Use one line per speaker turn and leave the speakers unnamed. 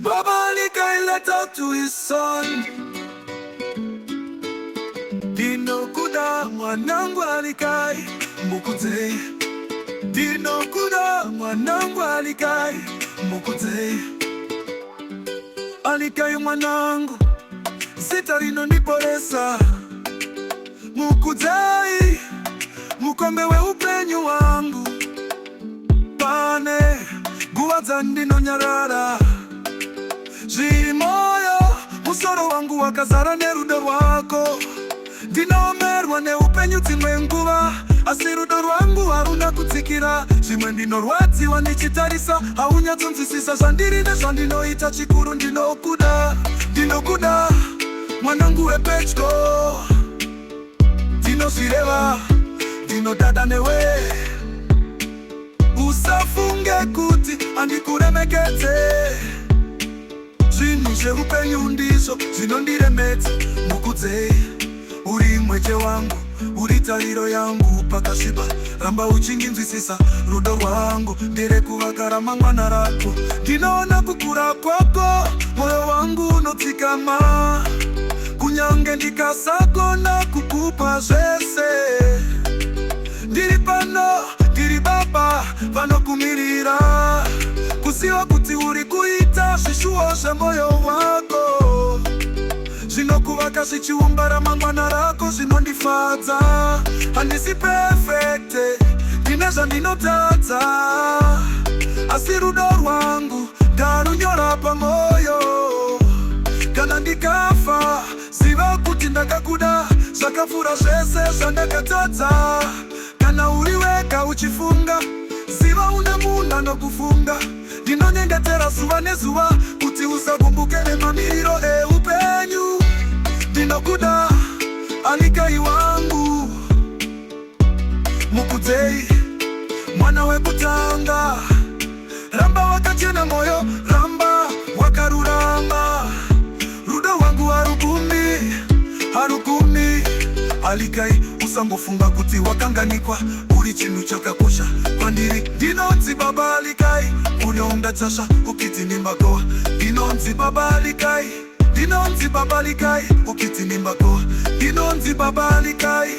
Baba alikai let out to his son. Dino kuda mwanangu alikai mukute. Dino kuda mwanangu alikai mukute. Alikai mwanangu sitarino nipolesa mukudai mukombe we upenyu wangu pane guwaza ndino nyarara jiri moyo musoro wangu wakazara ne rudo rwako ndinomerwa ne upenyu timwe nguva asi rudo rwangu haruna kutsikira zvimwe ndino rwadziwa ndichitarisa haunyatsunzwisisa zvandirine zvandinoita chikuru ndinokuda mwanangu wepetyo ndinozvireva ndinodada newe usafunge kuti andikuremekedze zvinhu zveupenyu ndizvo zvinondiremedza mukudze uri mweche wangu uri tariro yangu pakasviba ramba uchinginzwisisa rudo rwangu nderekuvaka ramangwana rako ndinoona kukura kwako moyo wangu unotsikama kunyange ndikasagona kukupa zvese ndiri pano ndiri baba vanokumirira kuziva kuti uri kuita zvishuwo zvemoyo wako zvinokuvaka zvichiumba ramangwana rako zvinondifadza handisi perfecte ndine zvandinotadza asi rudo rwangu ndarunyora pamoyo kana ndikafa ziva kuti ndakakuda zvakapfuura zvese zvandakatadza kana uri wega uchifunga ziva une munhu anokufunga ndinonyengetera zuva nezuva kuti usakumbuke nemamiriro eupenyu ndinokuda alikai wangu mukudze mwana wekutanga ramba wakachena moyo ramba wakarurama rudo wangu harukumi alikai usambofunga kuti wakanganikwa uri chinhu chakakosha kwandiri ndinonzi baba alikai unoonga tsasha ukiti nimbakoa ndinonzi baba alikai ukiti nimbakoa ndinonzi baba alikai